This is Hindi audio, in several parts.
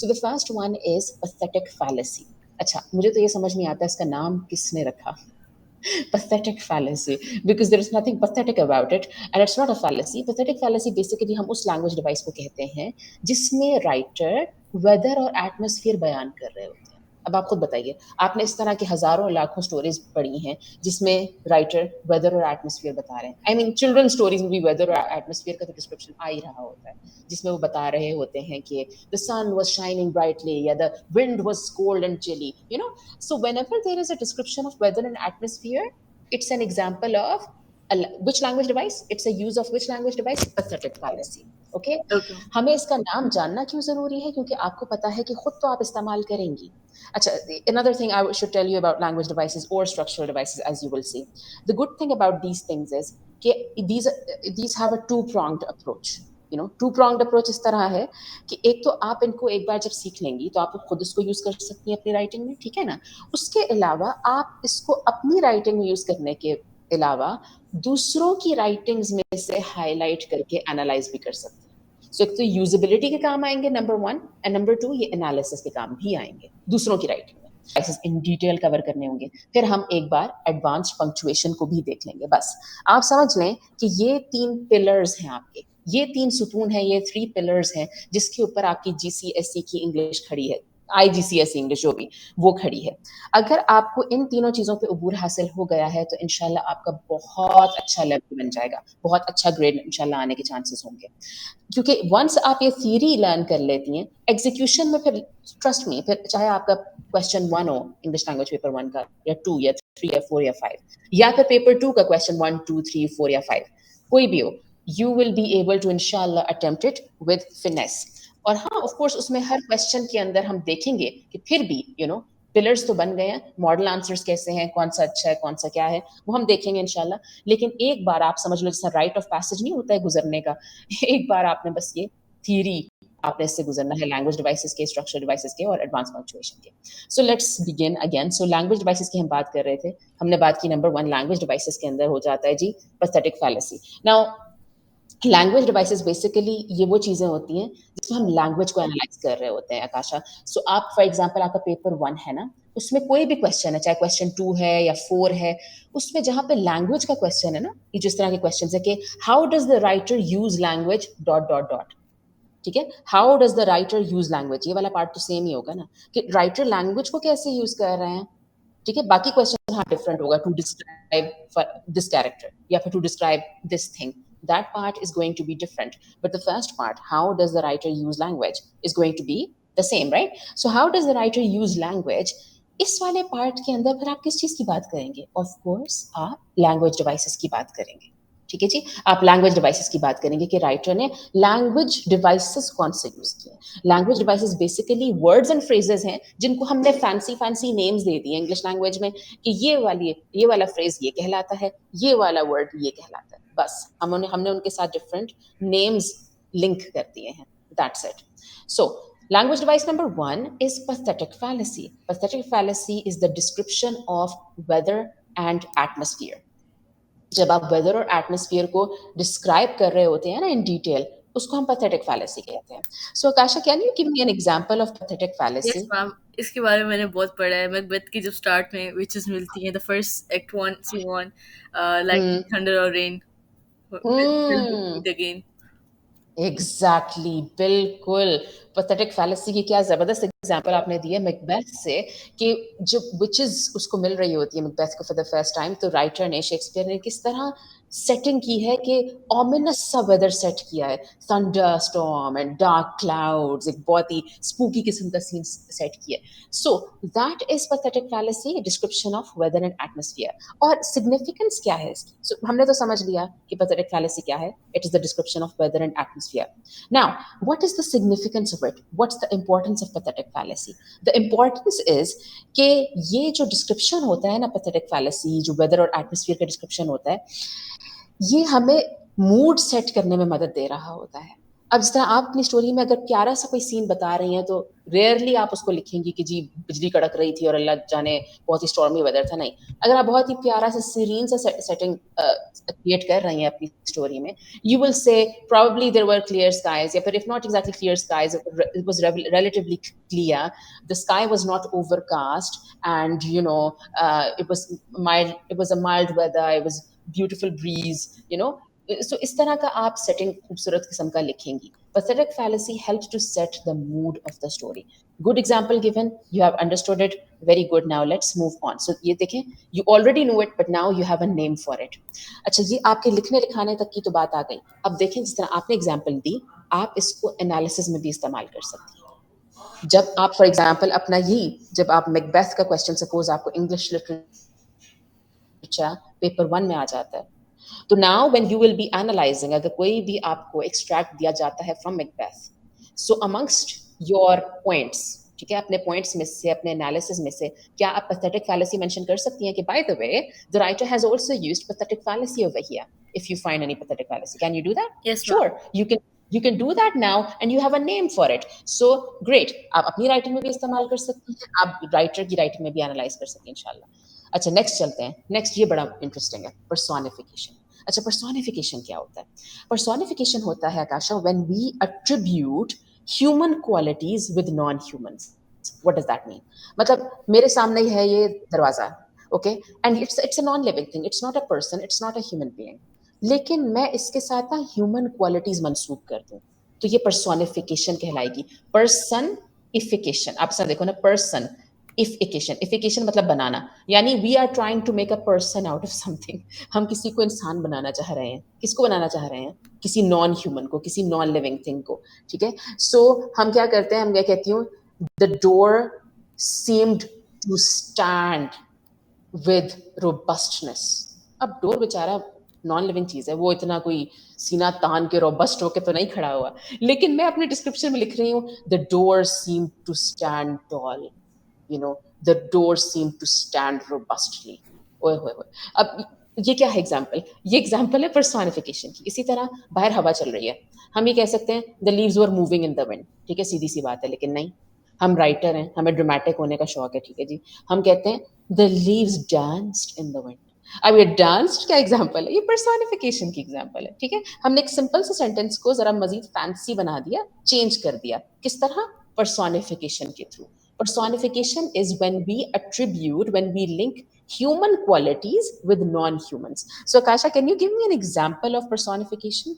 So the first one is pathetic fallacy. अच्छा, मुझे तो ये समझ नहीं आता इसका नाम किसने रखा? Pathetic fallacy, because there is nothing pathetic about it and it's not a fallacy. Pathetic fallacy basically हम उस language device को कहते हैं जिसमें writer weather और atmosphere बयान कर रहे होते हैं। अब आप खुद बताइए, आपने इस तरह की हजारों लाखों स्टोरीज पढ़ी हैं जिसमें राइटर वेदर और एटमॉस्फेयर बता रहे हैं। आई मीन चिल्ड्रन स्टोरीज में भी वेदर और एटमॉस्फेयर का तो डिस्क्रिप्शन आ ही रहा होता है, जिसमें वो बता रहे होते हैं कि the sun was shining brightly या the wind was cold and chilly, you know. So whenever there is a description of weather and atmosphere, it's an example of which language device? It's a use of which language device? Pathetic fallacy. Okay? Okay. हमें इसका नाम जानना क्यों जरूरी है? क्योंकि आपको पता है कि खुद तो आप इस्तेमाल करेंगी। अच्छा, another thing I should tell you about language devices or structural devices, as you will see. The good thing about these things is कि these have a two-pronged approach. You know, two-pronged approach इस तरह है कि एक तो आप इनको एक बार जब सीख लेंगी तो आप खुद इसको यूज कर सकती हैं अपनी राइटिंग में, ठीक है ना। उसके अलावा आप इसको अपनी राइटिंग में यूज करने के अलावा दूसरों की राइटिंग्स में से हाईलाइट करके एनालाइज भी कर सकते हैं। सो एक तो यूजेबिलिटी के काम आएंगे नंबर 1, एंड नंबर 2 ये एनालिसिस के काम भी आएंगे दूसरों की राइटिंग में। डिवाइसेस इन डिटेल कवर करने होंगे। फिर हम एक बार एडवांस्ड पंक्चुएशन को भी देख लेंगे। बस आप समझ लें कि ये 3 पिलर्स हैं आपके, ये 3 सुतून हैं, ये 3 पिलर्स हैं जिसके ऊपर आपकी जीसीएसई की इंग्लिश खड़ी है, आईजीसीएसई इंग्लिश जो भी वो खड़ी है। अगर आपको इन तीनों चीज़ों पे अबूर हासिल हो गया है तो इंशाल्लाह आपका बहुत अच्छा लेवल बन जाएगा, बहुत अच्छा ग्रेड इंशाल्लाह आने के चांसेस होंगे। क्योंकि वंस आप ये थियरी लर्न कर लेती हैं, एग्जीक्यूशन में फिर ट्रस्ट मी, फिर चाहे आपका क्वेश्चन 1 हो इंग्लिश लैंग्वेज पेपर 1 का, या 2 या 3 या 4 या 5, या फिर पेपर 2 का क्वेश्चन 1, 2, 3, 4 या 5, कोई भी हो, you will be able to inshallah attempt it with finesse. और हाँ, ऑफ कोर्स उसमें हर क्वेश्चन के अंदर हम देखेंगे कि फिर भी यू नो पिलर्स तो बन गए हैं, मॉडल आंसर्स कैसे हैं, कौन सा अच्छा है, कौन सा क्या है, वो हम देखेंगे इंशाल्लाह। लेकिन एक बार आप समझ लो जैसा राइट ऑफ पैसेज नहीं होता है गुजरने का, एक बार आपने बस ये थियरी आपने इससे गुजरना है, लैंग्वेज डिवाइसेस के, स्ट्रक्चर डिवाइसेस के और एडवांस पंक्चुएशन के। So let's begin again. So language devices की हम बात कर रहे थे, हमने बात की नंबर 1 लैंग्वेज डिवाइसेस के अंदर हो जाता है जी pathetic fallacy. Now language devices basically ये वो चीजें होती हैं जिसमें हम लैंग्वेज को एनालाइज कर रहे होते हैं आकाशा। सो आप फॉर एग्जांपल आपका पेपर 1 है ना, उसमें कोई भी क्वेश्चन है, चाहे क्वेश्चन 2 है या 4 है, उसमें जहां पे लैंग्वेज का क्वेश्चन है ना, ये जिस तरह के क्वेश्चन है कि how does the writer use language dot dot dot, ठीक है, how does the writer use language, ये वाला पार्ट तो सेम ही होगा ना कि राइटर लैंग्वेज को कैसे यूज कर रहे हैं, ठीक है। बाकी क्वेश्चन हाँ डिफरेंट होगा, टू डिस्क्राइब दिस कैरेक्टर या फिर to describe this thing, that part is going to be different, but the first part, how does the writer use language, is going to be the same, right? So how does the writer use language, इस वाले पार्ट के अंदर फिर आप किस चीज की बात करेंगे? ऑफ कोर्स आप लैंग्वेज डिवाइसेस की बात करेंगे, ठीक है जी। आप लैंग्वेज डिवाइसेस की बात करेंगे कि राइटर ने लैंग्वेज डिवाइसेस कौन से यूज किए। Language devices basically words and phrases हैं जिनको हमने फैंसी फैंसी नेम्स दे दिए इंग्लिश लैंग्वेज में कि ये वाला फ्रेज ये कहलाता है, ये वाला वर्ड ये कहलाता है, बस हमने उनके साथ डिफरेंट नेम्स लिंक कर दिए हैं, that's it. So language device number 1 is pathetic fallacy. Pathetic fallacy is the description of weather and atmosphere. जब आप वेदर और एटमॉस्फेयर को डिस्क्राइब कर रहे होते हैं ना इन डिटेल, उसको हम पैथेटिक फैलेसी कहते हैं। So Akasha, can you give me an example of pathetic yes fallacy? Ma'am, इसके बारे में मैंने बहुत पढ़ा है। मैकबेथ की जब स्टार्ट में विचेस मिलती हैं, the first act 1 scene 1, hmm lightning thunder और rain will hmm meet again. Exactly, बिल्कुल। पैथेटिक फैलेसी की क्या जबरदस्त एग्जांपल आपने दी है मैकबेथ से कि जब विचेस उसको मिल रही होती है मैकबेथ को फॉर द फर्स्ट टाइम, तो राइटर ने, शेक्सपियर ने किस तरह सेटिंग की है कि ऑमिनस सा वेदर सेट किया है, thunder storm and dark clouds, एक बहुत ही स्पूकी किस्म का सीन सेट किया है। So that is pathetic fallacy, description of weather and atmosphere. और सिग्निफिकेंस क्या है इसकी? So, हमने तो समझ लिया कि पैथेटिक फैलेसी क्या है, it is the description of weather and atmosphere. Now what is the significance of it? What's the importance of pathetic fallacy? The importance is कि ये जो डिस्क्रिप्शन होता है ना पैथेटिक फैलेसी, जो वेदर और एटमॉस्फेयर का डिस्क्रिप्शन होता है, ये हमें मूड सेट करने में मदद दे रहा होता है। अब जिस तरह आप अपनी स्टोरी में अगर प्यारा सा कोई सीन बता रही हैं तो रेयरली आप उसको लिखेंगी कि जी बिजली कड़क रही थी और अल्लाह जाने बहुत ही स्टॉर्मी वेदर था, नहीं। अगर आप बहुत ही प्यारा सा सीरीन सा सेटिंग क्रिएट कर रही हैं अपनी स्टोरी में, you will say probably there were clear skies, या फिर if not exactly clear skies, it was relatively clear. The sky was not overcast, and it was a mild weather, it was beautiful breeze, so इस तरह का आप सेटिंग खूबसूरत किस्म का लिखेंगी. Pathetic fallacy helps to set the mood of the story. Good example given, you have understood it, very good. Now let's move on. So ये देखें, you already know it, but now you have a name for it. अच्छा जी, आपके लिखने लिखाने तक की तो बात आ गई. अब देखें, जिस तरह आपने एग्जाम्पल दी, आप इसको एनालिसिस में भी इस्तेमाल कर सकती हैं. जब आप फॉर एग्जाम्पल अपना ही, जब आप मैकबेथ का क्वेश्चन सपोज आपको इंग्लिश लिटरेचर पेपर 1 में आ जाता है, तो now when you will be analysing, अगर कोई भी आपको एक्सट्रैक्ट दिया जाता है from Macbeth, so amongst your points, ठीक है, अपने पॉइंट्स में से, अपने एनालिसिस में से, क्या आप पैथेटिक फैलेसी मेंशन कर सकती हैं कि by the way the writer has also used pathetic fallacy over here, if you find any pathetic fallacy, can you do that? Yes, ma'am. Sure, you can do that now and you have a name for it. So great, आप अपनी राइटिंग में भी इस्तेमाल कर सकती हैं, आप राइटर की राइटिंग में भी एनालाइज कर सकती हैं इंशाल्लाह. अच्छा, नेक्स्ट चलते हैं. नेक्स्ट ये बड़ा इंटरेस्टिंग है, पर्सोनिफिकेशन. अच्छा, पर्सोनिफिकेशन क्या होता है? पर्सोनिफिकेशन होता है Akasha when we attribute human qualities with non humans. What does that mean? मतलब मेरे सामने ही है ये दरवाजा, okay, and it's a non living thing, it's not a person, it's not a human being, लेकिन मैं इसके साथ ना ह्यूमन क्वालिटीज मंसूब कर दूं, तो ये पर्सोनिफिकेशन कहलाएगी. पर्सन इफिकेशन, आप सब देखो ना, पर्सन इफिकेशन, इफिकेशन मतलब बनाना, यानी we are trying to make a person out of something. हम किसी को इंसान बनाना चाह रहे हैं. किसको बनाना चाह रहे हैं? किसी नॉन ह्यूमन को, किसी नॉन लिविंग थिंग को, ठीक है. सो हम क्या करते हैं, हम क्या कहती हूँ, the door seemed to stand with robustness. अब डोर बेचारा नॉन लिविंग चीज है, वो इतना कोई सीना तान के रोबस्ट होके तो नहीं खड़ा हुआ, लेकिन मैं अपने डिस्क्रिप्शन में लिख रही हूँ, the door seemed to stand tall, you know, the door seemed to stand robustly. ओए होए होए. अब ये क्या है एग्जाम्पल? ये एग्जाम्पल है पर्सोनिफिकेशन की. इसी तरह बाहर हवा चल रही है, हम ये कह सकते हैं the leaves were moving in the wind, ठीक है, सीधी सी बात है, लेकिन नहीं, हम राइटर हैं, हमें ड्रामेटिक होने का शौक है, ठीक है जी. हम कहते हैं the leaves danced in the wind. अब ये डांस्ड क्या एग्जाम्पल है? ये पर्सोनिफिकेशन की एग्जाम्पल है, ठीक है. हमने एक सिंपल से सेंटेंस को जरा मजीद फैंसी बना दिया, चेंज कर दिया. किस तरह? पर्सोनिफिकेशन के through. Personification is when we link human qualities with non-humans. So, Kasha, can you give me an example of personification?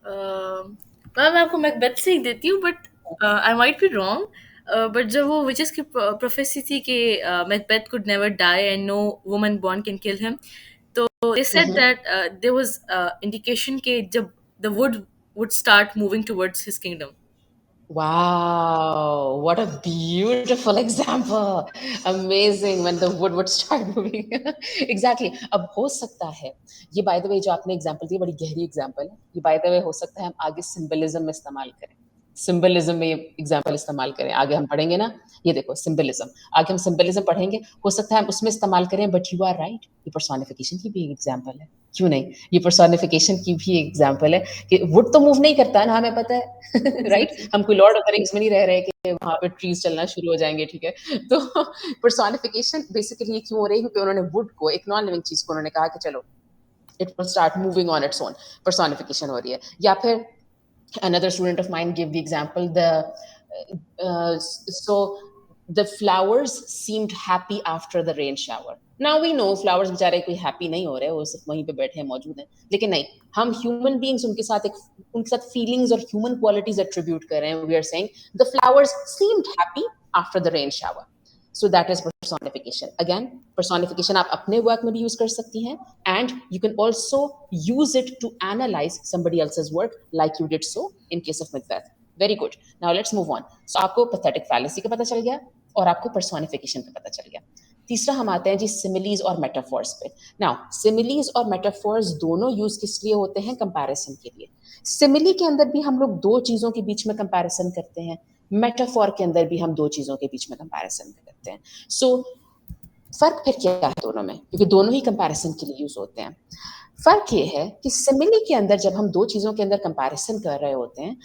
Ma'am मैं आपको मैकबेथ से ही देती हूँ, but I might be wrong. But जब वो विचेस की प्रोफेसी थी कि Macbeth could never die and no woman born can kill him, तो they said Mm-hmm. That there was indication कि जब the wood would start moving towards his kingdom. Wow, what a beautiful example. Amazing when the wood would start moving. Exactly. अब हो सकता है, ये बाय द वे जो आपने एग्जांपल दी बड़ी गहरी एग्जांपल है. ये बाय द वे हो सकता है हम आगे सिंबलिज्म में इस्तेमाल करें. सिंबलिज्म में ये एग्जांपल इस्तेमाल करें. आगे हम पढ़ेंगे ना, ये देखो सिंबलिज्म. आगे हम सिंबलिज्म पढ़ेंगे, हो सकता है हम उसमें इस्तेमाल करें, बट यू आर राइट, ये पर्सोनिफिकेशन की भी एक एग्जांपल है. क्यों नहीं? ये पर्सोनिफिकेशन की भी एक एग्जांपल है कि वुड तो मूव नहीं करता है ना, हमें पता है. राइट. Exactly. हम कोई लॉर्ड ऑफ द रिंग्स में नहीं रह रहे कि वहां पे ट्रीज चलना शुरू हो जाएंगे, ठीक है. तो पर्सोनिफिकेशन बेसिकली ये क्यों हो रही है? क्योंकि उन्होंने वुड को, एक नॉन लिविंग चीज को, उन्होंने कहा कि चलो it will start moving on its own. Personification हो रही है. या फिर another student of mine gave the example, so the flowers seemed happy after the rain shower. Now we know flowers बेचारे कोई happy नहीं हो रहे, वो सिर्फ वहीं पे बैठे हैं, मौजूद हैं, लेकिन नहीं, हम human beings उनके साथ feelings और human qualities attribute कर रहे हैं. We are saying the flowers seemed happy after the rain shower. So that is personification. Again, personification आप अपने work में भी use कर सकती हैं, and you can also use it to analyze somebody else's work like you did so in case of Macbeth. Very good. Now let's move on. So आपको pathetic fallacy का पता चल गया और आपको personification का पता चल गया. तीसरा हम आते हैं जी सिमिलीज और मेटाफोर्स पे. नाउ सिमिलीज और मेटाफोर्स दोनों यूज किस लिए होते हैं? कंपैरिजन के लिए. सिमिली के अंदर भी हम लोग दो चीजों के बीच में कंपैरिजन करते हैं, मेटाफोर के अंदर भी हम दो चीजों के बीच में कंपैरिजन करते हैं. सो फ़र्क फिर क्या है दोनों में? क्योंकि दोनों ही कंपैरिज़न के लिए यूज़ होते हैं। फ़र्क ये है कि सिमिली के अंदर जब हम 2 चीज़ों के अंदर कंपैरिज़न कर रहे होते हैं,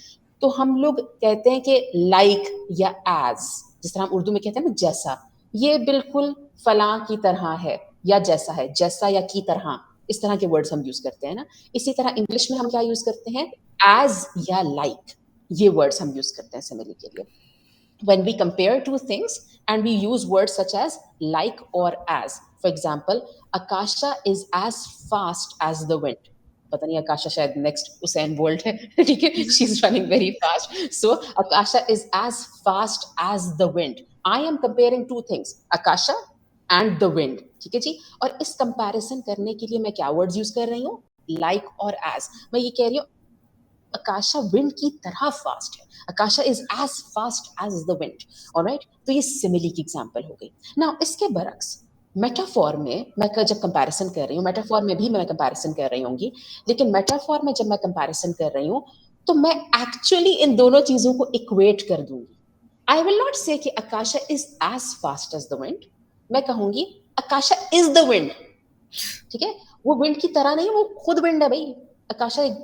तो हम लोग कहते हैं कि लाइक या एज़, जिस तरह हम उर्दू में कहते हैं ना जैसा, ये बिल्कुल फलाँ की तरह है या जैसा है, जैसा या की तरह, इस तरह के वर्ड्स हम यूज़ करते हैं ना। इसी तरह इंग्लिश में हम क्या यूज़ करते हैं? एज़ या लाइक, ये वर्ड्स हम यूज़ करते हैं सिमिली के लिए। When we compare two things and we use words such as like or as. For example, Akasha is as fast as the wind. पता नहीं आकाशा शायद नेक्स्ट उसेन बोल्ट है ठीक है she is running very fast so Akasha is as fast as the wind I am comparing two things Akasha and the wind ठीक है जी और इस कंपैरिजन करने के लिए मैं क्या वर्ड्स यूज कर रही हूँ लाइक और एज मैं ये कह रही हूँ Akasha wind की तरह फास्ट है Akasha is as fast as the wind alright तो ये सिमिली की एग्जांपल हो गई नाउ इसके बरक्स मेटाफॉर में मैं जब कंपैरिजन कर रही हूँ मेटाफॉर में भी मैं कंपैरिजन कर रही होंगी लेकिन मेटाफॉर में जब मैं कंपैरिजन कर रही हूँ तो मैं एक्चुअली इन दोनों चीजों को इक्वेट कर दूंगी आई विल नॉट से कि Akasha is as fast as the wind मैं कहूंगी Akasha is the wind ठीक है वो विंड की तरह नहीं वो खुद विंड है भाई आकाशा एक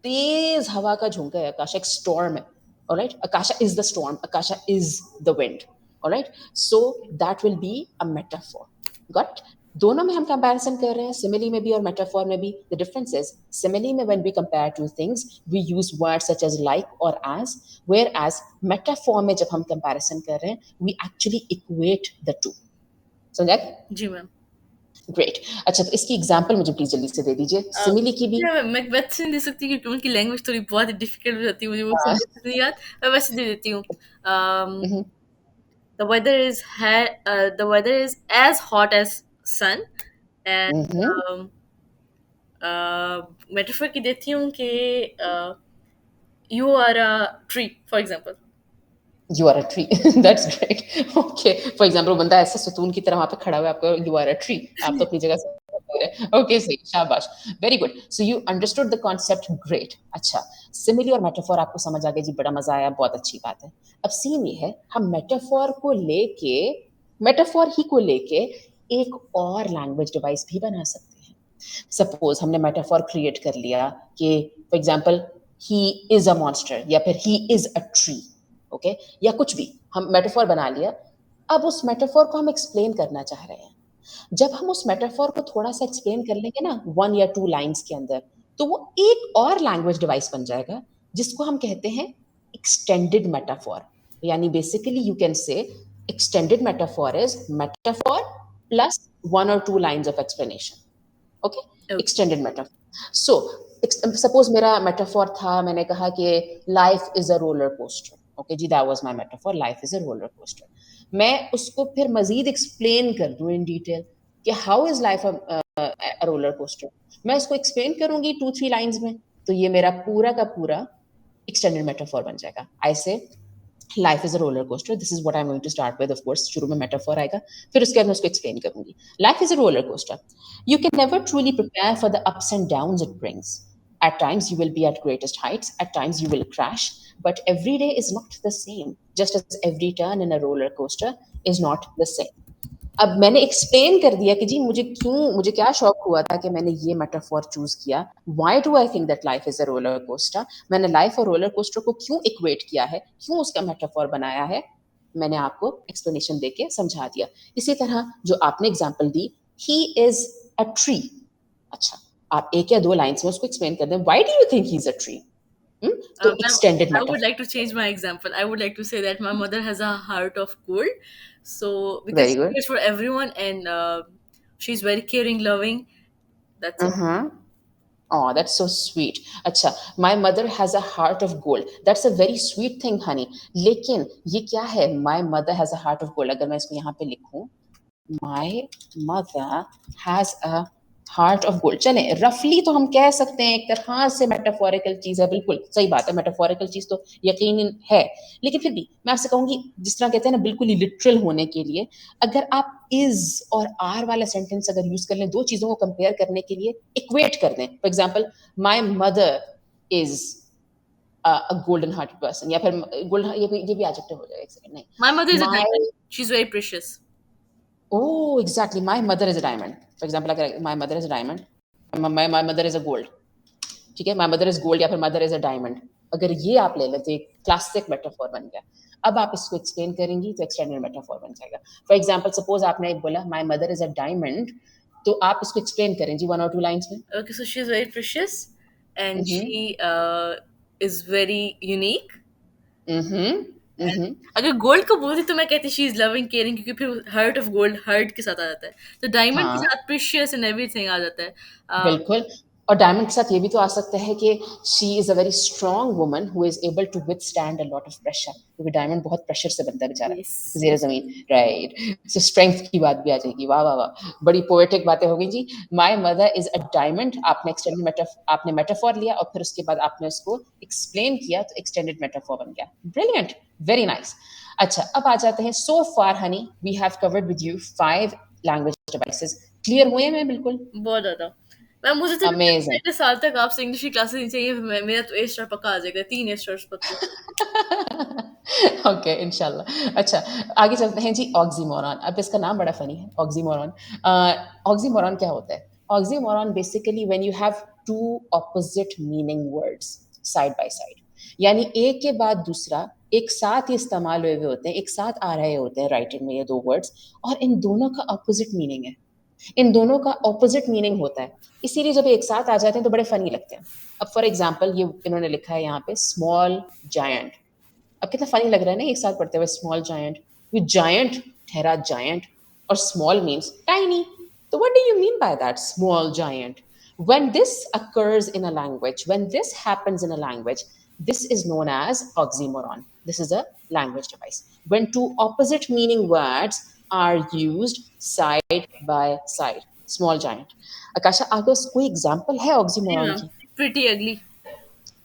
तेज हवा का झोंका है आकाशा एक स्टॉर्म है alright Akasha is the storm Akasha is the wind alright so that will be a metaphor got दोनों में हम कंपैरिजन कर रहे हैं सिमिली में भी और मेटाफॉर में भी द डिफरेंस इज सिमिली में when we compare two things we use words such as like और एज वेयर एज मेटाफॉर में जब हम कंपैरिजन कर रहे हैं we actually equate the two समझा जी मैम। ग्रेट अच्छा तो इसकी एग्जांपल मुझे प्लीज जल्दी से दे दीजिए सिमिली की भी मैं मैकबेथ से नहीं दे सकती क्योंकि उनकी लैंग्वेज थोड़ी बहुत डिफिकल्ट हो जाती है मुझे वो हाँ, सेंटेंस नहीं याद मैं वैसे दे देती हूँ mhm, the weather is the weather is as hot as sun and mhm. um, metaphor की देती हूँ कि you are a tree for example. You are a tree. That's great. Okay. For example, वो बंदा ऐसे सुतून की तरह वहाँ पे खड़ा हुआ है आपको you are a tree. आप तो अपनी जगह से Okay, सही शाबाश very good so you understood the concept great अच्छा सिमिली और मेटाफोर आपको समझ आ गया जी बड़ा मजा आया बहुत अच्छी बात है अब सीन ये है हम मेटाफोर ही को लेके एक और लैंग्वेज डिवाइस भी बना सकते हैं सपोज हमने मेटाफोर क्रिएट कर लिया कि for example he is a monster या फिर he is a tree okay या कुछ भी हम मेटाफोर बना लिया अब उस मेटाफोर को हम एक्सप्लेन करना चाह रहे हैं जब हम उस मेटाफोर को थोड़ा सा एक्सप्लेन कर लेंगे ना 1 या 2 लाइंस के अंदर तो वो एक और लैंग्वेज डिवाइस बन जाएगा जिसको हम कहते हैं एक्सटेंडेड मेटाफोर यानी basically you can say extended metaphor is metaphor plus 1 or 2 lines of explanation okay Okay. Extended metaphor so suppose मेरा मेटाफोर था मैंने कहा कि life is a roller coaster okay जी that was my metaphor life is a roller coaster मैं उसको फिर मजीद एक्सप्लेन कर दूं इन डिटेल कि how is life a roller coaster मैं उसको एक्सप्लेन करूंगी 2 3 लाइंस में तो ये मेरा पूरा का पूरा एक्सटेंडेड मेटाफोर बन जाएगा I say life is a roller coaster this is what I am going to start with of course शुरू में मेटाफोर आएगा फिर उसके बाद मैं उसको एक्सप्लेन करूंगी life is a roller coaster you can never truly prepare for the ups and downs it brings at times you will be at greatest heights at times you will crash but every day is not the same just as every turn in a roller coaster is not the same अब मैंने एक्सप्लेन कर दिया कि जी मुझे क्या शौक हुआ था कि मैंने ये मेटाफोर चूज किया why do I think that life is a roller coaster मैंने लाइफ और रोलर कोस्टर को क्यों इक्वेट किया है क्यों उसका मेटाफोर बनाया है मैंने आपको एक्सप्लेनेशन देके समझा दिया इसी तरह जो आपने example the he is a tree अच्छा आप 1 या 2 लाइंस में उसको एक्सप्लेन कर दें why do you think he is a tree तो Ma'am, extended I would like metaphor to change my example. I would like to say that my mother has a heart of gold. So, because very she good cares for everyone and she's very caring, loving. That's it. Oh, that's so sweet. अच्छा, my mother has a heart of gold. That's a very sweet thing, honey. लेकिन ये क्या है? My mother has a heart of gold. अगर मैं इसको यहाँ पे लिखूं, my mother has a heart of gold. चले रफली तो हम कह सकते हैं एक तरह से मेटाफोरिकल चीज है बिल्कुल सही बात है मेटाफोरिकल चीज तो यकीन है लेकिन फिर भी मैं आपसे कहूंगी जिस तरह कहते हैं ना बिल्कुल ही लिटरल होने के लिए अगर आप इज और आर वाला सेंटेंस अगर यूज कर लें दो चीजों को कंपेयर करने के लिए इक्वेट कर दें for example my mother is a golden hearted person या फिर गोल्डन ये भी एडजेक्टिव हो जाएगा एक सेकंड My mother नहीं is a diamond. My She's very precious. Oh, exactly. My mother is a diamond. For example, अगर my mother is a diamond, my mother is a gold. ठीक है, my mother is gold या फिर mother is a diamond. अगर ये आप ले लेते एक क्लासिक मेटाफोर बन गया. अब आप इसको एक्सप्लेन करेंगी तो एक्सटेंडेड मेटाफोर बन जाएगा. फॉर एग्जाम्पल सपोज आपने बोला my mother is a diamond, तो आप इसको एक्सप्लेन करें जी 1 or 2 लाइन्स में. Okay, so she's very precious and hmm. she is very unique. Hmm. And हम्म. अगर गोल्ड को बोलती तो मैं कहती शी इज लविंग केयरिंग, क्योंकि फिर हर्ट ऑफ गोल्ड हर्ट के साथ आ जाता है, तो डायमंड के हाँ, साथ प्रीशियस एंड एवरीथिंग आ जाता है. बिल्कुल. और डायमंड के साथ ये भी तो आ सकता है कि she is a very strong woman who is able to withstand a lot of pressure, क्योंकि डायमंड बहुत प्रेशर से बनता है बेचारा. यस. जेर जमीन, राइट. सो स्ट्रेंथ की बात भी आ जाएगी. वाह वाह वाह, बड़ी पोएटिक बातें हो गई जी. My mother is a diamond, आपने एक्सटेंडेड आपने मेटाफोर लिया और फिर उसके बाद आपने उसको एक्सप्लेन किया तो एक्सटेंडेड मेटाफोर बन गया. Brilliant, very nice. अच्छा, अब आ जाते हैं. So far honey we have covered with you 5 language devices. Clear हुए हैं मैं बिल्कुल? बहुत ज्यादा. मैम मुझे तो अमेजिंग. इतने साल तक आपसे इंग्लिश की क्लासेस नहीं चाहिए, मेरा तो ए स्टार पक्का आ जाएगा, 3 A स्टार्स पक्के. ओके, इंशाल्लाह. अच्छा, आगे चलते हैं जी. ऑक्सीमोरॉन. अब इसका नाम बड़ा फनी है, ऑक्सीमोरॉन. ऑक्सीमोरॉन क्या होता है? Oxymoron basically when you have two opposite meaning words side by side, यानी एक के बाद दूसरा एक साथ ही इस्तेमाल हुए हुए होते हैं, एक साथ आ रहे होते हैं राइटिंग में ये दो वर्ड्स, और इन दोनों का ऑपोजिट मीनिंग है. इन दोनों का ऑपोजिट मीनिंग होता है, इसीलिए जब एक साथ आ जाते हैं तो बड़े फनी लगते हैं. अब फॉर एग्जाम्पल ये इन्होंने लिखा है यहाँ पे स्मॉल जायंट. अब कितना फनी लग रहा है ना एक साथ पढ़ते हुए स्मॉल जायंट. ये जायंट ठहरा जायंट, और स्मॉल मीन्स टाइनी. तो what do you mean by that small giant? When this occurs in a language, when this happens in a language, this is known as oxymoron. This is a language device. When two opposite meaning words are used side by side. Small giant. Akasha, आपके कोई एग्जाम्पल है जी ऑक्सीमोरॉन मैम. की? प्रिटी अगली.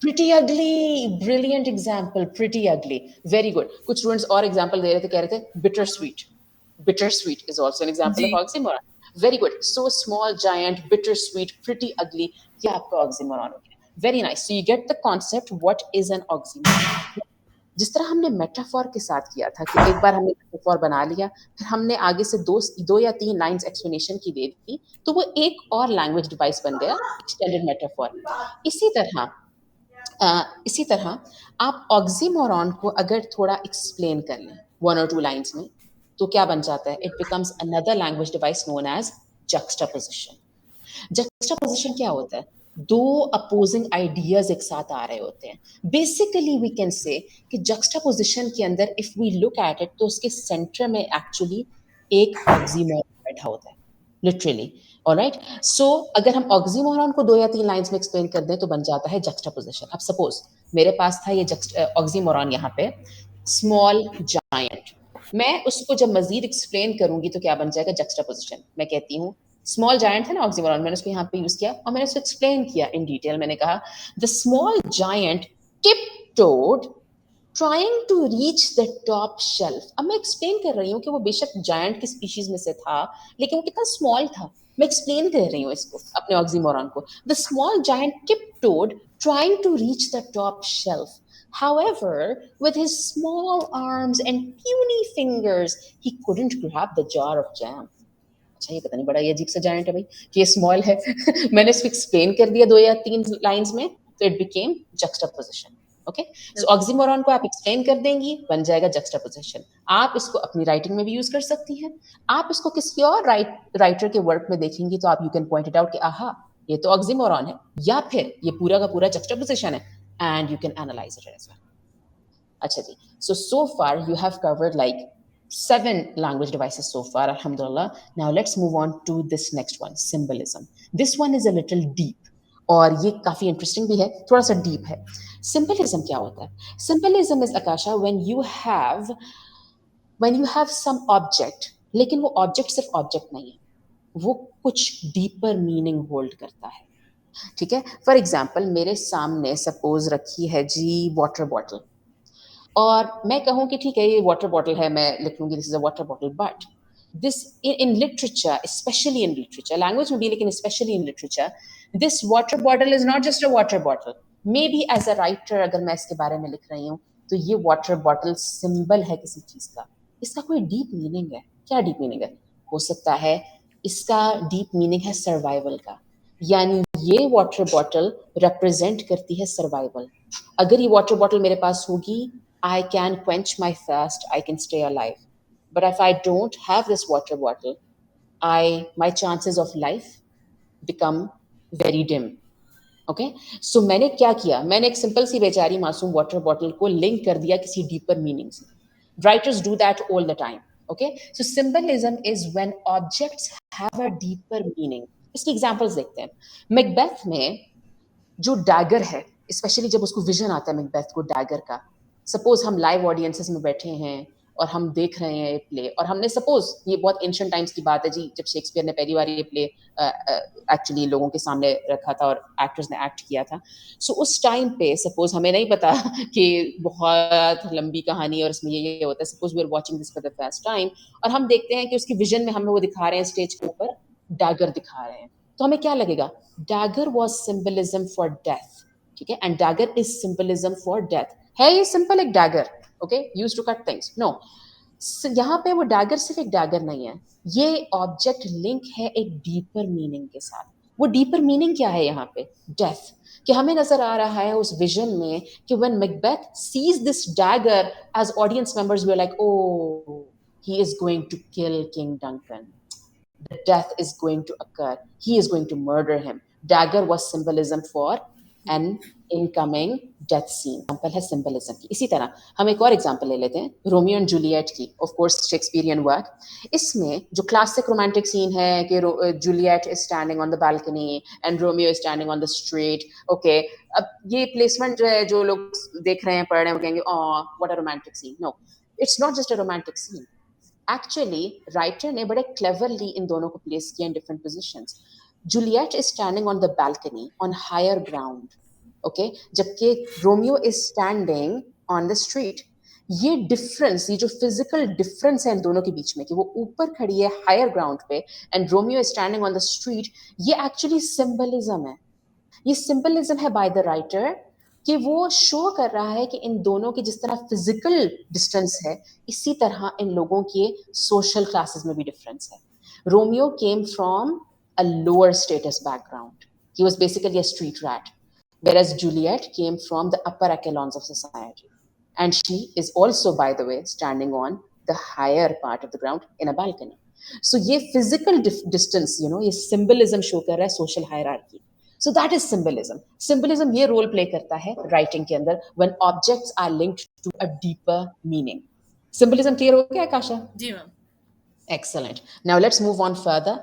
Pretty ugly, brilliant example. Pretty ugly, very good. कुछ स्टूडेंट्स और एग्जांपल दे रहे थे, कह रहे थे bitter sweet. Bitter sweet is also an example of ji. oxymoron. Very good. So small, giant, bitter sweet, pretty ugly. ये आपका oxymoron हो गया. Very nice. So you get the concept. What is an oxymoron? जिस तरह हमने मेटाफोर के साथ किया था कि एक बार हमने मेटाफोर बना लिया, फिर हमने आगे से दो या तीन लाइंस एक्सप्लेनेशन की दे दी, तो वो एक और लैंग्वेज डिवाइस बन गया, एक्सटेंडेड मेटाफोर. इसी तरह इसी तरह आप ऑक्सीमोरॉन को अगर थोड़ा एक्सप्लेन कर लें 1 or 2 लाइन्स में, तो क्या बन जाता है? It becomes another language device known as juxtaposition. Juxtaposition क्या होता है? दो अपोजिंग आइडियाज एक साथ आ रहे होते हैं. बेसिकली वी कैन से कि जक्सटापोजिशन के अंदर if we look at it तो उसके सेंटर में एक्चुअली एक ऑक्सीमोरॉन बैठा होता है, लिटरली. ऑलराइट. सो अगर हम ऑक्सीमोरॉन को 2 या 3 लाइंस में एक्सप्लेन कर दें तो बन जाता है जक्सटापोजिशन. अब सपोज मेरे पास था ये ऑक्सीमोरॉन यहाँ पे, स्मॉल जायंट. मैं उसको जब मजीद एक्सप्लेन करूंगी तो क्या बन जाएगा? जक्सटापोजिशन. मैं कहती हूँ स्मॉल जायंट है ना ऑक्सीमोरॉन, मैंने उसको यहाँ पे यूज किया और मैंने उसको एक्सप्लेन किया इन डिटेल. मैंने कहा the small giant tiptoed trying to reach the top shelf. अब मैं एक्सप्लेन कर रही हूँ कि वो बेशक जायंट की स्पीशीज में से था, लेकिन वो कितना स्मॉल था. मैं एक्सप्लेन कर रही हूँ इसको अपने ऑक्सीमोरॉन को. The small giant tiptoed trying to reach the top shelf. However, with his small arms and puny fingers, he couldn't grab the jar of jam. अच्छा, ये पता नहीं बड़ा ये अजीब सा जायंट है भाई कि ये स्मॉल है. मैंने इसको एक्सप्लेन कर दिया 2 या 3 लाइंस में, तो it became juxtaposition. Okay. So oxymoron को आप एक्सप्लेन कर देंगी, बन जाएगा जक्सटापोजिशन. आप इसको अपनी राइटिंग में भी यूज कर सकती हैं. आप इसको किसी और राइटर के वर्क में देखेंगी तो आप you can point it out कि आहा, ये तो ऑक्सीमोरॉन है, या फिर ये पूरा का पूरा जक्सटापोजिशन है, and you can analyse it as well. अच्छा जी. So far you have covered like 7 language devices so far, alhamdulillah. Now let's move on to this next one, symbolism. This one is a little deep, और ये काफी इंटरेस्टिंग भी है, थोड़ा सा डीप है. सिंबलिज्म क्या होता है? Symbolism is Akasha when you have some object, लेकिन वो ऑब्जेक्ट सिर्फ ऑब्जेक्ट नहीं है, वो कुछ डीपर मीनिंग होल्ड करता है. ठीक है. फॉर एग्जाम्पल मेरे सामने सपोज रखी है जी वाटर बॉटल, और मैं कहूँ कि ठीक है ये वाटर बॉटल है, मैं लिख लूंगी this is a water bottle. But this in literature, specially in literature, language में भी लेकिन specially in literature, this water bottle is not just a water bottle. Maybe as a writer अगर मैं इसके बारे में लिख रही हूँ तो ये वाटर बॉटल सिंबल है किसी चीज का. इसका कोई डीप मीनिंग है? क्या डीप मीनिंग है? हो सकता है इसका डीप मीनिंग है सर्वाइवल का, यानी ये वाटर बॉटल रिप्रेजेंट करती है सर्वाइवल। अगर ये वाटर बॉटल मेरे पास होगी, I can quench my thirst, I can stay alive, but if I don't have this water bottle, I my chances of life become very dim. Okay, so मैंने क्या किया, मैंने एक सिंपल सी बेचारी मासूम वाटर बॉटल को लिंक कर दिया किसी डीपर मीनिंग से। Writers do that all the time. Okay, so symbolism is when objects have a deeper meaning. इसकी एग्जांपल्स देखते हैं। मैकबेथ में जो डैगर है, स्पेशली जब उसको विजन आता है मैकबेथ को डैगर का, सपोज हम लाइव ऑडियंसेस में बैठे हैं और हम देख रहे हैं ये प्ले, और हमने सपोज, ये बहुत एंशियंट टाइम्स की बात है जी, जब शेक्सपियर ने पहली बार ये प्ले एक्चुअली लोगों के सामने रखा था और एक्टर्स ने एक्ट किया था। सो उस टाइम पे सपोज हमें नहीं पता कि बहुत लंबी कहानी और इसमें ये होता है, suppose we are watching this for the first time, और हम देखते हैं कि उसकी विजन में हमें वो दिखा रहे हैं स्टेज के ऊपर डैगर दिखा रहे हैं, तो हमें क्या लगेगा, dagger was symbolism for death, ठीक है, and dagger is symbolism for death। है ये सिंपल एक dagger, okay, used to cut things, no, यहाँ पे वो डैगर सिर्फ एक डैगर नहीं है, ये ऑब्जेक्ट लिंक है एक डीपर मीनिंग के साथ। वो डीपर मीनिंग क्या है यहाँ पे, डेथ, कि हमें नजर आ रहा है उस विजन में कि when Macbeth sees this dagger, as audience members we are like, oh he is going to kill king Duncan, the death is going to occur. He is going to murder him. Dagger was symbolism for an incoming death scene. Example है सिंबलिज्म की। इसी तरह हम एक और एग्जाम्पल ले लेते हैं रोमियो एंड जूलियट की, ऑफ कोर्स शेक्सपियरियन वर्क। इसमें जो क्लासिक रोमांटिक सीन है कि Juliet is standing on the balcony and Romeo is standing on the street. Okay, अब ये प्लेसमेंट जो है, जो लोग देख रहे हैं पढ़ रहे हैं वो कहेंगे, what a romantic scene. No, it's not just a romantic scene. Actually writer ने बड़े क्लेवरली इन दोनों को प्लेस किया in different positions. Juliet is standing on the balcony on higher ground, okay, जबकि Romeo is standing on the street. ये डिफरेंस, ये जो फिजिकल डिफरेंस है इन दोनों के बीच में कि वो ऊपर खड़ी है हायर ग्राउंड पे and Romeo is standing on the street, ये एक्चुअली सिंबलिज्म है। ये सिंबलिज्म है बाय द राइटर कि वो शो कर रहा है कि इन दोनों की जिस तरह फिजिकल डिस्टेंस है, इसी तरह इन लोगों के सोशल क्लासेस में भी डिफरेंस है। Romeo came from a lower status background, he was basically a street rat, whereas Juliet came from the upper echelons of society. And she is also, by the way, standing on the higher part of the ground in a balcony. So ये physical distance, you know, ये symbolism show कर रहा है social hierarchy. So that is symbolism. Symbolism ये role play करता है writing के अंदर when objects are linked to a deeper meaning. Symbolism clear हो गया काशा? जी मैम। Excellent. Now let's move on further.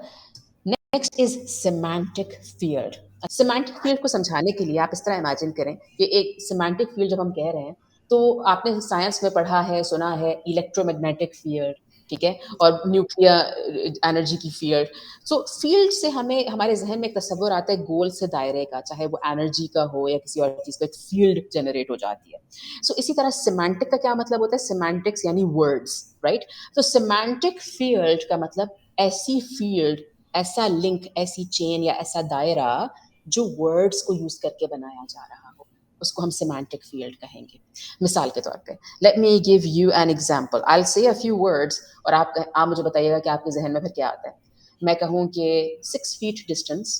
Next is semantic field. Semantic field को समझाने के लिए आप इस तरह इमेजिन करें कि एक सिमेंटिक फील्ड जब हम कह रहे हैं, तो आपने साइंस में पढ़ा है, सुना है इलेक्ट्रोमैग्नेटिक फील्ड, ठीक है, और न्यूक्लियर एनर्जी की फील्ड। सो फील्ड से हमें हमारे जहन में एक तस्वुर आता है गोल से दायरे का, चाहे वो एनर्जी का हो या किसी और चीज़ का, एक फील्ड जनरेट हो जाती है। सो इसी तरह सिमेंटिक का क्या मतलब होता है, सिमेंटिक्स यानी वर्ड्स, राइट। तो सिमेंटिक फील्ड का मतलब ऐसी फील्ड, ऐसा लिंक, ऐसी चेन या ऐसा दायरा जो वर्ड्स को यूज करके बनाया जा रहा हो, उसको हम सिमेंटिक फील्ड कहेंगे। मिसाल के तौर पे, let me give you an example, I will say a few words और आप मुझे बताइएगा कि आपके जहन में फिर क्या आता है। मैं कहूँ कि 6 फीट डिस्टेंस,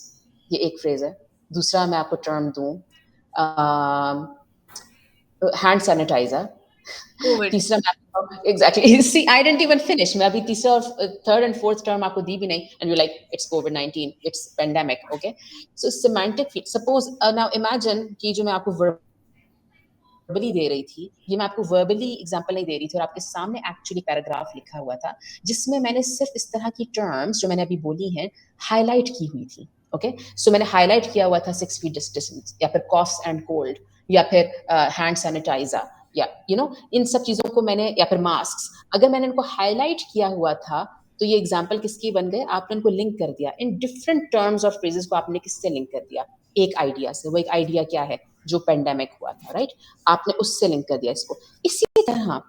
ये एक फ्रेज है। दूसरा मैं आपको टर्म दूँ, हैंड सैनिटाइजर। कोविड। तीसरा मैं exactly see I didn't even finish, मैं अभी तीसरा और थर्ड एंड फोर्थ टर्म आपको दी भी नहीं, and you like it's covid, it's pandemic. Okay, so semantic field, suppose now imagine कि जो मैं आपको वर्बली दे रही थी, ये मैं आपको वर्बली एग्जांपल नहीं दे रही थी और आपके सामने एक्चुअली पैराग्राफ लिखा हुआ था जिसमें मैंने सिर्फ इस तरह की टर्म्स जो मैंने अभी बोली हैं हाईलाइट की हुई थी। ओके, सो मैंने हाईलाइट किया हुआ था 6 फीट डिस्टेंस, या फिर कॉफ्स एंड कोल्ड, या फिर हैंड सैनिटाइजर, या यू नो इन सब चीजों को मैंने, या फिर मास्क, अगर मैंने इनको हाईलाइट किया हुआ था तो ये एग्जाम्पल किसकी बन गए, आपने इनको लिंक कर दिया इन डिफरेंट टर्म्स और फ्रेजेस को, आपने किससे लिंक कर दिया, एक आइडिया से। वो एक आइडिया क्या है, जो पेंडेमिक हुआ था, राइट, आपने उससे लिंक कर दिया इसको। इसी तरह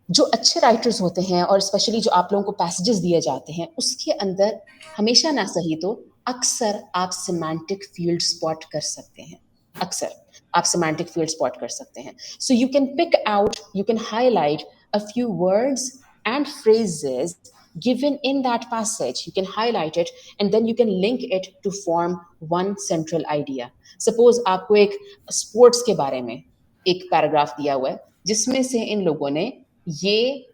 जो अच्छे राइटर्स होते हैं और स्पेशली जो आप लोगों को पैसेजेस दिए जाते हैं, उसके अंदर हमेशा ना सही तो अक्सर आप सिमेंटिक फील्ड स्पॉट कर सकते हैं, अक्सर आप सिमेंटिक फील्ड स्पॉट कर सकते हैं। So you can pick out, you can highlight a few words and phrases given in that passage. You can highlight it and then you can link it to form one central idea. Suppose आपको एक sports के बारे में एक पैराग्राफ दिया हुआ है जिसमें से इन लोगों ने ये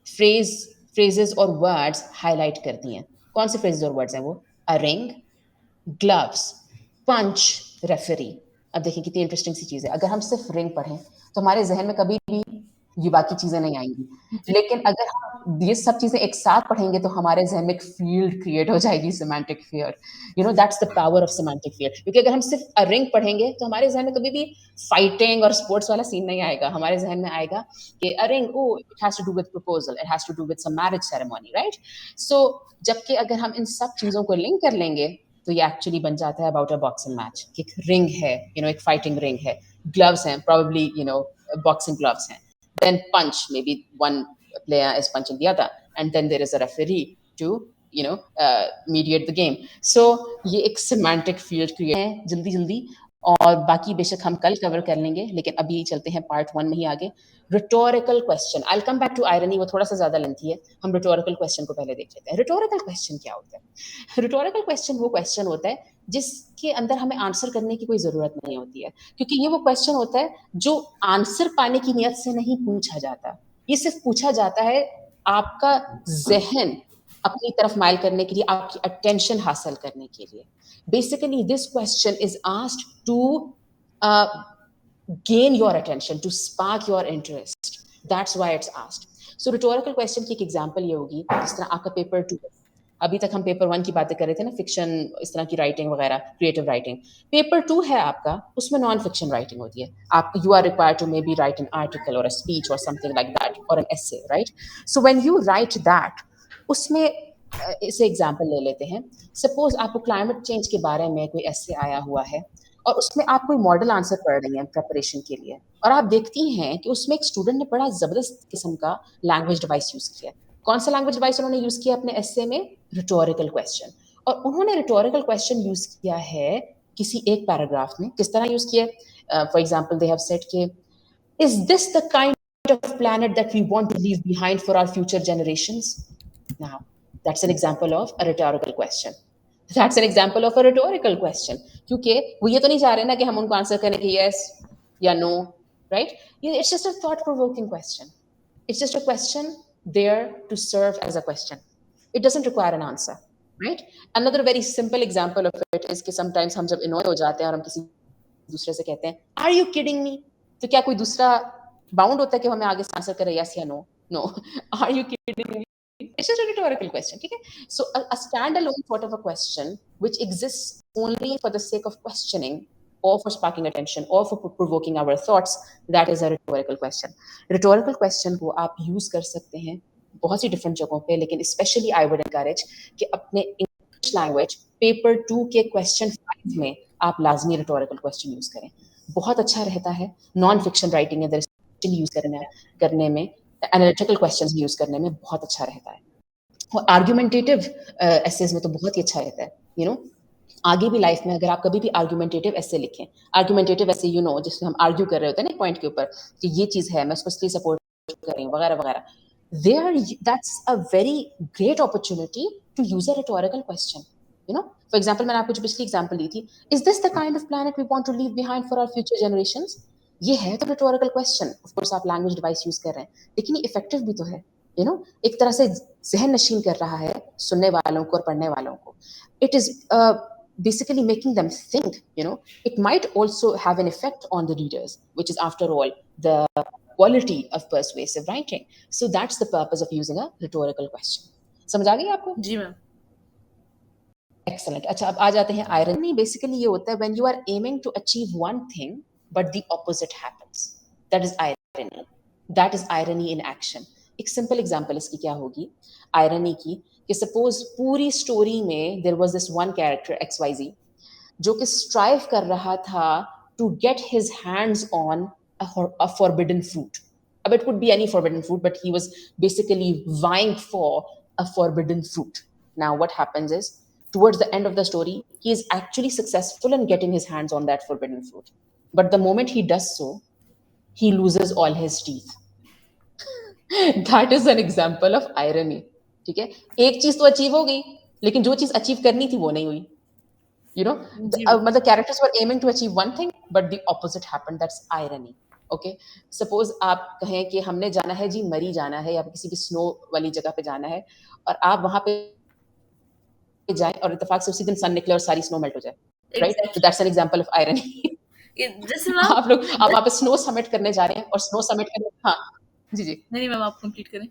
phrases और words highlight कर दिए हैं. कौन से phrases और words हैं वो? A ring, gloves, punch, referee. अब देखिए कितनी इंटरेस्टिंग सी चीज है. अगर हम सिर्फ रिंग पढ़ें तो हमारे जहन में कभी भी ये बाकी चीजें नहीं आएंगी, लेकिन अगर हम ये सब चीजें एक साथ पढ़ेंगे तो हमारे जहन में एक फील्ड क्रिएट हो जाएगी, semantic field. You know that's the power of semantic field. क्योंकि अगर हम सिर्फ अ रिंग पढ़ेंगे तो हमारे जहन में कभी भी फाइटिंग और स्पोर्ट्स वाला सीन नहीं आएगा. हमारे जहन में आएगा कि a ring, oh it has to do with proposal, it has to do with some marriage ceremony, right? So जबकि अगर हम इन सब चीजों को लिंक कर लेंगे तो ये एक्चुअली बन जाता है अबाउट अ बॉक्सिंग मैच. एक रिंग है, यू नो, एक फाइटिंग रिंग है, ग्लव्स हैं, probably, you know, boxing gloves हैं. Then punch, maybe one player is punching the other, and then there is a referee to, you know, mediate the game. So ये एक semantic field create है जल्दी जल्दी, और बाकी बेशक हम कल कवर कर लेंगे, लेकिन अभी चलते हैं पार्ट 1 में ही आगे. Rhetorical question, I will come back to irony, वो थोड़ा सा ज्यादा लेंथी है. हम रिटोरिकल क्वेश्चन को पहले देख लेते हैं. रिटोरिकल क्वेश्चन क्या होता है? रिटोरिकल क्वेश्चन वो क्वेश्चन होता है जिसके अंदर हमें आंसर करने की कोई जरूरत नहीं होती है, क्योंकि ये वो क्वेश्चन होता है जो आंसर पाने की नियत से नहीं पूछा जाता. ये सिर्फ पूछा जाता है आपका जहन अपनी तरफ माइल करने के लिए, आपकी अटेंशन हासिल करने के लिए. Basically this question is asked to gain your attention, to spark your interest. That's why it's asked. So rhetorical question की एक एग्जांपल ये होगी, जिस तरह आपका पेपर 2, अभी तक हम पेपर 1 की बातें कर रहे थे ना, फिक्शन, इस तरह की राइटिंग वगैरह, क्रिएटिव राइटिंग. पेपर 2 है आपका, उसमें नॉन फिक्शन राइटिंग होती है. आप you are required to maybe write an article और अ स्पीच और समथिंग लाइक दैट, और an essay, right? So when you write that, उसमें इसे एग्जांपल ले लेते हैं. सपोज आपको क्लाइमेट चेंज के बारे में कोई एसे आया हुआ है और उसमें आप कोई मॉडल आंसर पढ़ रही हैं प्रिपरेशन के लिए, और आप देखती हैं कि उसमें एक स्टूडेंट ने बड़ा जबरदस्त किस्म का लैंग्वेज डिवाइस यूज किया. कौन सा लैंग्वेज डिवाइस उन्होंने यूज किया अपने एसे में? Rhetorical question. और उन्होंने रिटोरिकल क्वेश्चन यूज किया है किसी एक पैराग्राफ में. किस तरह यूज किया? For example they have said कि is this the kind of planet that we want to leave behind for our future generations? Now that's an example of a rhetorical question. That's an example of a rhetorical question. क्योंकि वो ये तो नहीं चाह रहे ना कि हम उनको आंसर करें कि yes या no, right? It's just a thought-provoking question. It's just a question there to serve as a question. It doesn't require an answer, right? Another very simple example of it is कि sometimes हम जब annoy हो जाते हैं और हम किसी दूसरे से कहते हैं are you kidding me? तो क्या कोई दूसरा बाउंड होता है कि हमें आगे से आंसर करे yes या no? No. Are you kidding me? It's just a rhetorical question. Okay? So a standalone sort of a question which exists only for the sake of questioning or for sparking attention or for provoking our thoughts, that is a rhetorical question. Rhetorical question को आप use कर सकते हैं बहुत सी different जगहों पे, लेकिन especially I would encourage कि अपने English language paper 2 के question 5 में आप लाजमी rhetorical question use करें. बहुत अच्छा रहता है. नॉन फिक्शन राइटिंग है यूज करने में, एनालिटिकल क्वेश्चंस यूज करने में बहुत अच्छा रहता है. और आर्गुमेंटेटिव एसेज में तो बहुत ही अच्छा रहता है. यू नो, आगे भी लाइफ में अगर आप कभी भी आर्गुमेंटेटिव ऐसे लिखें, आर्गुमेंटेटिव ऐसे, यू नो, जिसमें हम आर्ग्यू कर रहे होते हैं ना पॉइंट के ऊपर कि ये चीज है, मैं उसको इसलिए सपोर्ट कर रही हूँ वगैरह वगैरह, there that's a very great opportunity to use a rhetorical question. You know, for example मैंने आपको जो पिछली एग्जाम्पल दी थी, is this the kind of planet we want to leave behind for our future generations? ये है तो रिटोरिकल क्वेश्चन. ऑफ कोर्स आप लैंग्वेज डिवाइस यूज कर रहे हैं, लेकिन ये इफेक्टिव भी तो है. यू नो, एक तरह से जहन नशीन कर रहा है सुनने वालों को और पढ़ने वालों को. It is basically making them think. You know, it might also have an effect on the readers, which is after all the quality of persuasive writing. So that's the purpose of using a rhetorical question. समझ आ गई आपको? जी मैम. Excellent. अच्छा, अब आ जाते हैं irony. Basically ये होता है when you are aiming to achieve one thing but the opposite happens. That is irony. That is irony in action. एक simple example इसकी क्या होगी irony की, कि suppose पूरी story में there was this one character XYZ जो कि strive कर रहा था to get his hands on a forbidden fruit. अब it could be any forbidden fruit, but he was basically vying for a forbidden fruit. Now what happens is, towards the end of the story, he is actually successful in getting his hands on that forbidden fruit. But the moment he does so, he loses all his teeth. That is an example of irony. ठीक है? एक चीज़ तो अचीव हो गई, लेकिन जो चीज़ अचीव करनी थी वो नहीं हुई। You know, जी बिल्कुल। मतलब characters were aiming to achieve one thing, but the opposite happened. That's irony. Okay, suppose आप कहें कि हमने जाना है जी मरी जाना है या किसी भी स्नो वाली जगह पे जाना है और आप वहां पे जाएं और इत्तेफाक से उसी दिन सन निकले और सारी स्नो मेल्ट हो जाए, राइट? तो exactly. That's an example of irony. जैसे मैम, आप वहां पे स्नो समिट करने जा रहे हैं और स्नो समिट करने, हाँ, जी जी, नहीं नहीं मैम, आप कंप्लीट करें।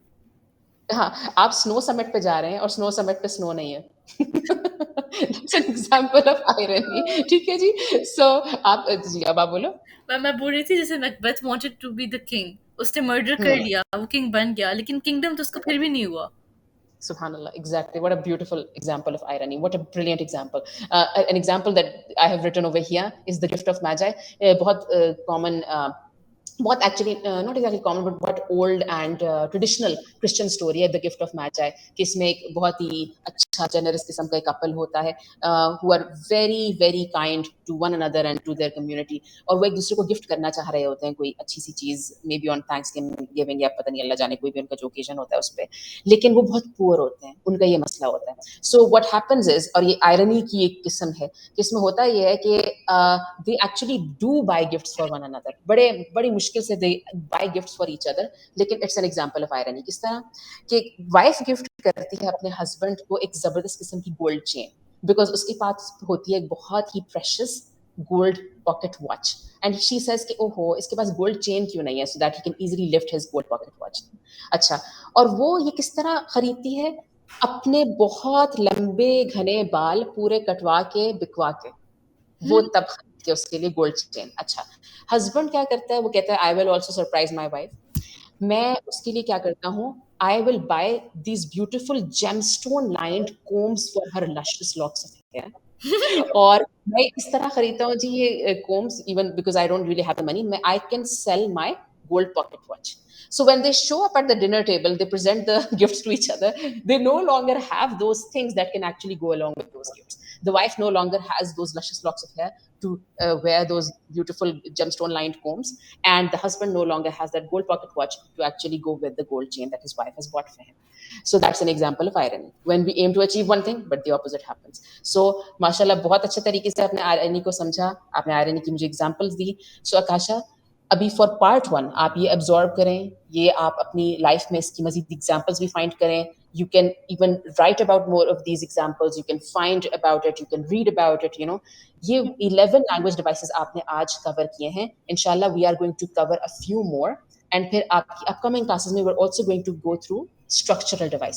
हाँ, आप स्नो समिट पे जा रहे हैं और स्नो समिट पे स्नो नहीं है। That's an example of irony, ठीक है जी। सो आप जी, अब आप बोलो। मैं बोल रही थी जैसे Macbeth wanted to be the king, उसने मर्डर कर हुँ, लिया, वो किंग बन गया, लेकिन किंगडम तो उसका फिर भी नहीं हुआ। Subhanallah, exactly. What a beautiful example of irony. What a brilliant example. An example that I have written over here is the gift of magi. बहुत common, बहुत actually not exactly common, but बहुत old and traditional Christian story है, the gift of magi. कि इसमें एक बहुत ही अच्छा generous किस्म का एक couple होता है, who are very very kind to one another and to their community. और वो एक दूसरे को गिफ्ट करना चाह रहे होते हैं कोई अच्छी सी चीज, may be on thanks giving या पता नहीं अल्लाह जाने कोई भी उनका जो ओकेजन होता है उस पर, लेकिन वो बहुत पुअर होते हैं, उनका ये मसला होता है। सो व्हाट हैपेंस इज, और ये आयरनी की एक किस्म है कि इसमें होता ये है कि they actually do buy gifts for one another, बड़े बड़ी मुश्किल से they buy gifts for each other, लेकिन it's an example of irony. किस तरह कि वाइफ गिफ्ट करती है अपने हस्बैंड को एक जबरदस्त किस्म की गोल्ड चेन, बिकॉज उसके पास होती है एक बहुत ही precious gold pocket watch, and she says कि ओहो इसके पास गोल्ड चेन क्यों नहीं है, so that he can easily lift his gold pocket watch. अच्छा, और वो ये किस तरह खरीदती है, अपने बहुत लंबे घने बाल पूरे कटवा के बिकवा के, वो तब खरीद के उसके लिए गोल्ड चेन। अच्छा, हस्बैंड क्या करता है, वो कहता है I will also surprise my wife, मैं उसके लिए क्या करता हूँ, I will buy these beautiful gemstone lined combs for her luscious locks of hair. और मैं इस तरह खरीदता हूँ जी ये combs, even because I don't really have the money, मैं I can sell my gold pocket watch. So when they show up at the dinner table, they present the gifts to each other. They no longer have those things that can actually go along with those gifts. The wife no longer has those luscious locks of hair to wear those beautiful gemstone lined combs, and the husband no longer has that gold pocket watch to actually go with the gold chain that his wife has bought for him. So that's an example of irony, when we aim to achieve one thing but the opposite happens. So माशाल्लाह बहुत अच्छे तरीके से आपने आयरनी को समझा, आपने आयरनी की मुझे एग्जांपल्स दी। सो आकाशा, अभी फॉर पार्ट 1 आप ये अब्सॉर्ब करें, ये आप अपनी लाइफ में इसकी मजीद एग्जांपल्स भी फाइंड करें। You can even write about more of these examples, you can find about it, you can read about it, you know. ये 11 language devices आपने आज कवर किए हैं, इंशाल्लाह we are going to cover a few more, and फिर आपकी अपकमिंग क्लासेस में we're also going to go through structural devices.